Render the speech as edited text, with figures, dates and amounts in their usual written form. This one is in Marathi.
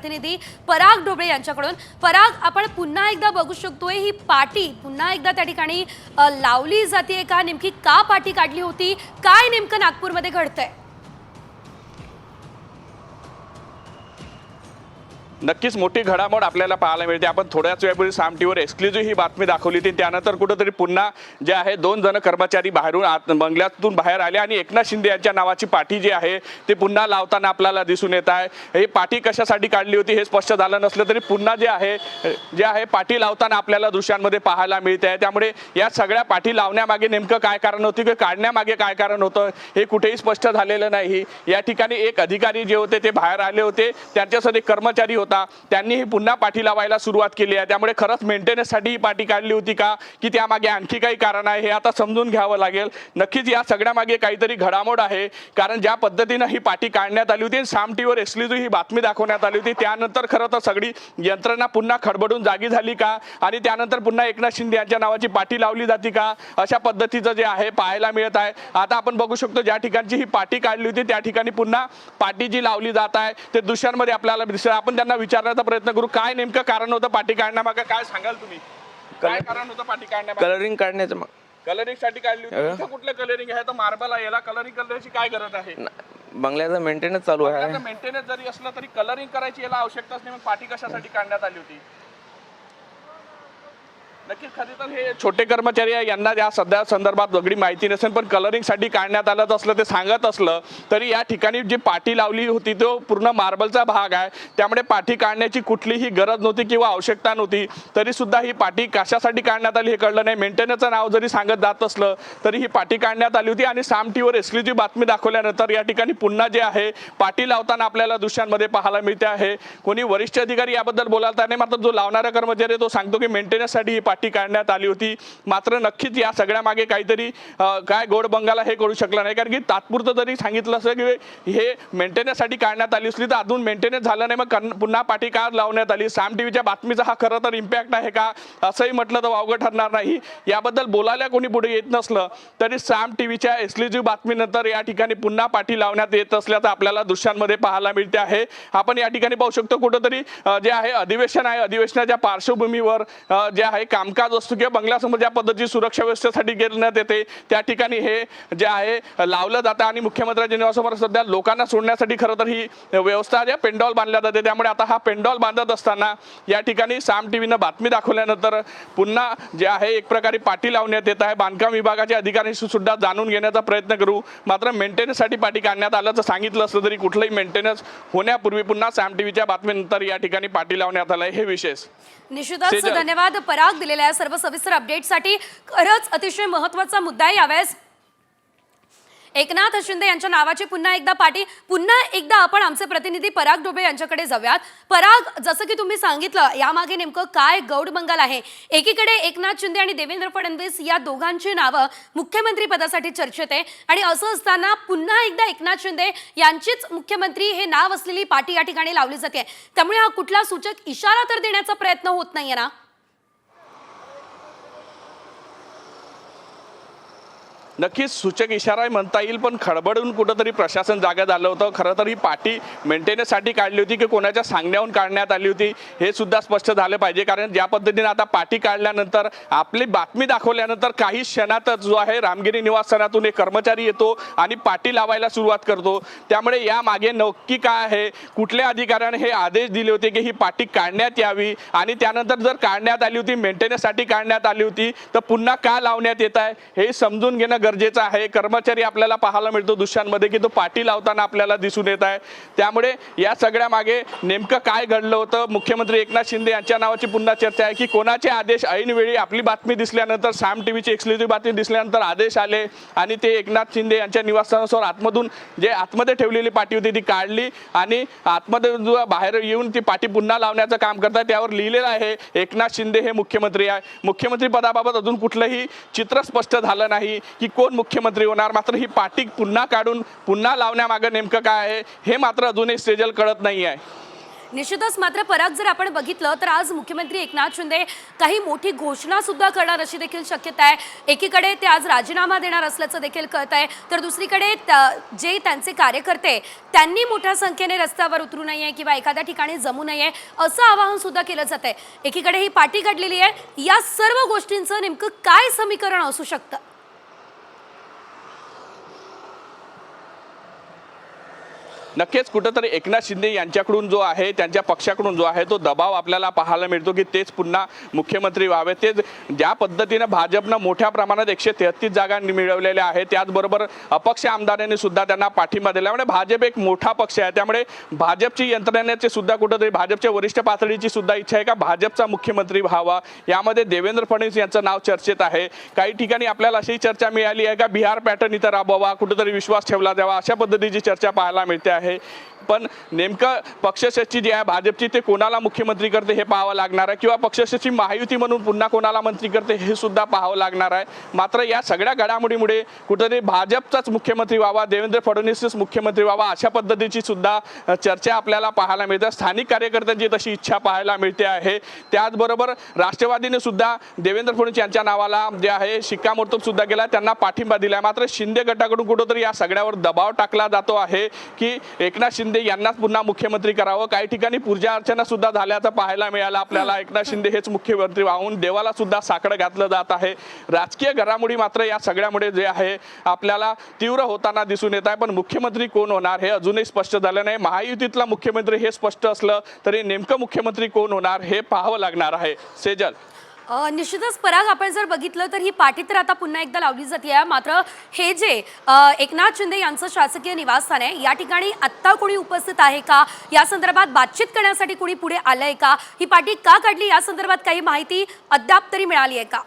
प्रतिनिधी पराग ढोबळे यांच्याकडून। पराग, आपण पुन्हा एकदा बघू शकतोय ही पाटी पुन्हा एकदा त्या ठिकाणी लावली जाते का? नेमकी का पाटी काढली होती? काय नेमकं नागपूरमध्ये घडतंय? नक्कीच मोठी घडामोड आपल्याला पाहायला मिळते। आपण थोड्याच वेळापूर्वी साम टीव्हीवर एक्सक्लुझिव्ह ही बातमी दाखवली होती। त्यानंतर कुठेतरी पुन्हा जे आहे 2 जण कर्मचारी बाहेरून बंगल्यातून बाहेर आले आणि एकनाथ शिंदे यांच्या नावाची पाटी जी आहे ते पुन्हा लावताना आपल्याला दिसून येत आहे। ही पाटी कशासाठी काढली होती हे स्पष्ट झालं नसलं तरी पुन्हा जे आहे पाटी लावताना आपल्याला दृश्यांमध्ये पाहायला मिळते आहे। त्यामुळे या सगळ्या पाटी लावण्यामागे नेमकं काय कारण होतं की काढण्यामागे काय कारण होतं हे कुठेही स्पष्ट झालेलं नाही। या ठिकाणी एक अधिकारी जे होते ते बाहेर आले होते, त्यांच्यासोबत एक कर्मचारी होता, त्यांनी ही पुन्हा पाटी लावायला सुरुवात केली आहे। त्यामुळे खरंच मेंटेनन्स साठी ही पाटी काढली होती का की त्यामागे आणखी काही कारण आहे हे आता समजून घ्यावं लागेल। नक्कीच या सगळ्या मागे काहीतरी घडामोड आहे, कारण ज्या पद्धतीने ही पाटी काढण्यात आली होती, साम टीव्हीवर एक्सक्लुझिव्ह ही बातमी दाखवण्यात आली होती, त्यानंतर खरं तर सगळी यंत्रणा पुन्हा खडबडून जागी झाली का आणि त्यानंतर पुन्हा एकनाथ शिंदे यांच्या नावाची पाटी लावली जाते का, अशा पद्धतीचं जे आहे पाहायला मिळत आहे। आता आपण बघू शकतो ज्या ठिकाणची ही पाटी काढली होती त्या ठिकाणी पुन्हा पाटी जी लावली जात आहे ते दृश्यांमध्ये आपल्याला दिसतं। आपण त्यांना विचारण्याचा प्रयत्न करू, काय नेमकं कारण होतं पाटी काढण्यामागे, काय सांगाल तुम्ही? काय कारण होतं पाटी काढण्यामागे? कलरिंग काढण्याचं कलरिंग साठी काढली होती। कुठलं कलरिंग आहे? तर मार्बल आहे, याला कलरिंग करण्याची काय गरज आहे? बंगल्याचा मेंटेनन्स चालू आहे। मेंटेनन्स जरी असलं तरी कलरिंग करायची याला आवश्यकताच नाही, मग पाटी कशासाठी काढण्यात आली होती? नक्कीच खरी तर हे छोटे कर्मचारी आहे, यांना या सध्या संदर्भात वेगळी माहिती नसेल, पण कलरिंग साठी काढण्यात आलं असलं ते सांगत असलं तरी या ठिकाणी जी पाटी लावली होती तो पूर्ण मार्बलचा भाग आहे, त्यामुळे पाटी काढण्याची कुठलीही गरज नव्हती किंवा आवश्यकता नव्हती। तरी सुद्धा ही पाटी कशासाठी काढण्यात आली हे कळलं नाही। मेंटेनन्सचं नाव जरी सांगत जात असलं तरी ही पाटी काढण्यात आली होती आणि साम टीव्हीवर एक्सक्लुझिव्ह बातमी दाखवल्यानंतर या ठिकाणी पुन्हा जे आहे पाटी लावताना आपल्याला दृश्यांमध्ये पाहायला मिळते आहे। कोणी वरिष्ठ अधिकारी याबद्दल बोलायला नाही, मात्र जो लावणारा कर्मचारी तो सांगतो की मेंटेनन्ससाठी ही पाटी काढण्यात आली होती। मात्र नक्कीच या सगळ्या मागे काहीतरी काय गोड बंगाला हे करू शकला नाही, कारण की तात्पुरतं जरी सांगितलं असं की हे मेंटेनन्स साठी काढण्यात आली असली तर अजून मेंटेनन्स झालं नाही, मग पुन्हा पाटी का लावण्यात आली? साम टीव्हीच्या बातमीचा हा खरं तर इम्पॅक्ट आहे का असंही म्हटलं तर वावगं ठरणार नाही। याबद्दल बोलायला कोणी पुढे येत नसलं तरी साम टीव्हीच्या एक्सक्लुझिव्ह बातमीनंतर या ठिकाणी पुन्हा पाटी लावण्यात येत असल्याचं आपल्याला दृश्यांमध्ये पाहायला मिळते आहे। आपण या ठिकाणी पाहू शकतो कुठंतरी जे आहे अधिवेशन आहे, अधिवेशनाच्या पार्श्वभूमीवर जे आहे कामकाज असतो किंवा बंगल्यासमोर ज्या पद्धतीची सुरक्षा व्यवस्थेसाठी घेण्यात येते त्या ठिकाणी हे जे आहे लावलं जातं आणि मुख्यमंत्र्यांच्या निवासासमोर सध्या लोकांना सोडण्यासाठी खरं तर ही व्यवस्था ज्या पेंडॉल बांधल्या जाते, त्यामुळे आता हा पेंडॉल बांधत असताना या ठिकाणी साम टीव्हीनं बातमी दाखवल्यानंतर पुन्हा जे आहे एक प्रकारे पाटी लावण्यात येत आहे। बांधकाम विभागाच्या अधिकाऱ्यांशी सुद्धा जाणून घेण्याचा प्रयत्न करू, मात्र मेंटेनन्ससाठी पाटी काढण्यात आल्याचं सांगितलं असलं तरी कुठलंही मेंटेनन्स होण्यापूर्वी पुन्हा साम टीव्हीच्या बातमीनंतर या ठिकाणी पाटी लावण्यात आलं हे विशेष। निश्चितच धन्यवाद पराग दिलेल्या सर्व सविस्तर अपडेटसाठी। खरंच अतिशय महत्त्वाचा मुद्दा आहे यावेळेस एकनाथ शिंदे यांच्या नावाची पुन्हा एकदा पाटी। पुन्हा एकदा आपण आमचे प्रतिनिधी पराग ढोबळे यांच्याकडे जाऊयात। पराग, जसं की तुम्ही सांगितलं यामागे नेमकं काय गौड बंगाल आहे? एकीकडे एकनाथ शिंदे आणि देवेंद्र फडणवीस या दोघांची नावं मुख्यमंत्री पदासाठी चर्चेत आहे आणि असं असताना पुन्हा एकदा एकनाथ शिंदे यांचीच मुख्यमंत्री हे नाव असलेली पाटी या ठिकाणी लावली जाते, त्यामुळे हा कुठला सूचक इशारा तर देण्याचा प्रयत्न होत नाहीये ना? नक्कीच सूचक इशारा म्हणता येईल, पण खडबडून कुठंतरी प्रशासन जागा झालं होतं। खरं तर ही पाटी मेंटेनन्ससाठी काढली होती की कोणाच्या सांगण्याहून काढण्यात आली होती हे सुद्धा स्पष्ट झालं पाहिजे, कारण ज्या पद्धतीने आता पाटी काढल्यानंतर आपली बातमी दाखवल्यानंतर काही क्षणातच जो आहे रामगिरी निवासस्थानातून एक कर्मचारी येतो आणि पाटी लावायला सुरुवात करतो। त्यामुळे या मागे नक्की काय आहे, कुठल्या अधिकाऱ्याने हे आदेश दिले होते की ही पाटी काढण्यात यावी आणि त्यानंतर जर काढण्यात आली होती मेंटेनन्ससाठी काढण्यात आली होती तर पुन्हा का लावण्यात येत आहे हे समजून घेणं गरजेचं आहे। कर्मचारी आपल्याला पाहायला मिळतो दृश्यांमध्ये की तो पाटी लावताना आपल्याला दिसून येत आहे। त्यामुळे या सगळ्या मागे नेमकं काय घडलं होतं? मुख्यमंत्री एकनाथ शिंदे यांच्या नावाची पुन्हा चर्चा आहे की कोणाचे आदेश ऐनवेळी आपली बातमी दिसल्यानंतर साम टीव्हीची एक्सक्लुझिव्ह बातमी दिसल्यानंतर आदेश आले आणि ते एकनाथ शिंदे यांच्या निवासस्थानासमोर आतमधून जे आतमध्ये ठेवलेली पाटी होती ती काढली आणि आतमध्ये बाहेर येऊन ती पाटी पुन्हा लावण्याचं काम करतात। त्यावर लिहिलेलं आहे एकनाथ शिंदे हे मुख्यमंत्री आहे। मुख्यमंत्री पदाबाबत अजून कुठलंही चित्र स्पष्ट झालं नाही की कोण मुख्यमंत्री होणार, मात्र ही पाटी पुन्हा काढून पुन्हा लावण्यामागे नेमकं काय आहे हे मात्र अजूनही सेजल कळत नाही आहे। निश्चितच. मात्र पराग, जर आपण बघितलं तर आज मुख्यमंत्री एकनाथ शिंदे काही मोठी घोषणा सुद्धा करणार अशी देखील शक्यता आहे. एकीकडे ते आज राजीनामा देणार असल्याचं देखील कळत आहे, तर दुसरीकडे जे त्यांचे कार्यकर्ते त्यांनी मोठ्या संख्येने रस्त्यावर उतरू नये किंवा एखाद्या ठिकाणी जमू नये असं आवाहन सुद्धा केलं जात आहे. एकीकडे ही पार्टी घडलेली आहे, या सर्व गोष्टींचं नेमकं काय समीकरण असू शकतं? नक्कीच कुठंतरी एकनाथ शिंदे यांच्याकडून जो आहे, त्यांच्या पक्षाकडून जो आहे तो दबाव आपल्याला पाहायला मिळतो की तेच पुन्हा मुख्यमंत्री व्हावे. ते ज्या पद्धतीनं भाजपनं मोठ्या प्रमाणात 133 जागा मिळवलेल्या आहेत, त्याचबरोबर अपक्ष आमदारांनी सुद्धा त्यांना पाठिंबा दिला. म्हणजे भाजप एक मोठा पक्ष आहे, त्यामुळे भाजपची यंत्रणेचे सुद्धा कुठंतरी भाजपच्या वरिष्ठ पातळीची सुद्धा इच्छा आहे का भाजपचा मुख्यमंत्री व्हावा. यामध्ये देवेंद्र फडणवीस यांचं नाव चर्चेत आहे. काही ठिकाणी आपल्याला अशी चर्चा मिळाली आहे का बिहार पॅटर्न इथं राबवा, कुठेतरी विश्वास ठेवला जावा, अशा पद्धतीची चर्चा पाहायला मिळते आहे. पण नेमकं पक्षश्रेष्ठी जी आहे भाजपची ते कोणाला मुख्यमंत्री करते हे पाहावं लागणार आहे, किंवा पक्षश्रेष्ठी महायुती म्हणून पुन्हा कोणाला मंत्री करते हे सुद्धा पाहावं लागणार आहे. मात्र या सगळ्या घडामोडीमुळे कुठेतरी भाजपचाच मुख्यमंत्री व्हावा, देवेंद्र फडणवीसच मुख्यमंत्री व्हावा अशा पद्धतीची सुद्धा चर्चा आपल्याला पाहायला मिळते. स्थानिक कार्यकर्त्यांची तशी इच्छा पाहायला मिळते आहे. त्याचबरोबर राष्ट्रवादीने सुद्धा देवेंद्र फडणवीस यांच्या नावाला जे आहे शिक्कामोर्तब सुद्धा केला, त्यांना पाठिंबा दिलाय. मात्र शिंदे गटाकडून कुठेतरी या सगळ्यावर दबाव टाकला जातो आहे की एकनाथ शिंदे यांनाच पुन्हा मुख्यमंत्री करावं. काही ठिकाणी पूजा अर्चना सुद्धा झाल्याचं पाहायला मिळालं आपल्याला. एकनाथ शिंदे हेच मुख्यमंत्री व्हावून देवाला सुद्धा साकडं घातलं जात आहे. राजकीय घडामोडी मात्र या सगळ्यामुळे जे आहे आपल्याला तीव्र होताना दिसून येत आहे. पण मुख्यमंत्री कोण होणार हे अजूनही स्पष्ट झालं नाही. महायुतीतला मुख्यमंत्री हे स्पष्ट असलं तरी नेमकं मुख्यमंत्री कोण होणार हे पाहावं लागणार आहे. सेजल. निश्चितच पराग, आपण जर बघितलं तर ही पार्टी तर आता पुन्हा एकदा लावली जाते. मात्र हे जे एकनाथ शिंदे यांचं शासकीय निवासस्थान आहे, या ठिकाणी आत्ता कोणी उपस्थित आहे का, या संदर्भात बातचीत करण्यासाठी कोणी पुढे आलंय का, ही पार्टी का काढली या संदर्भात काही माहिती अद्याप तरी मिळाली आहे का?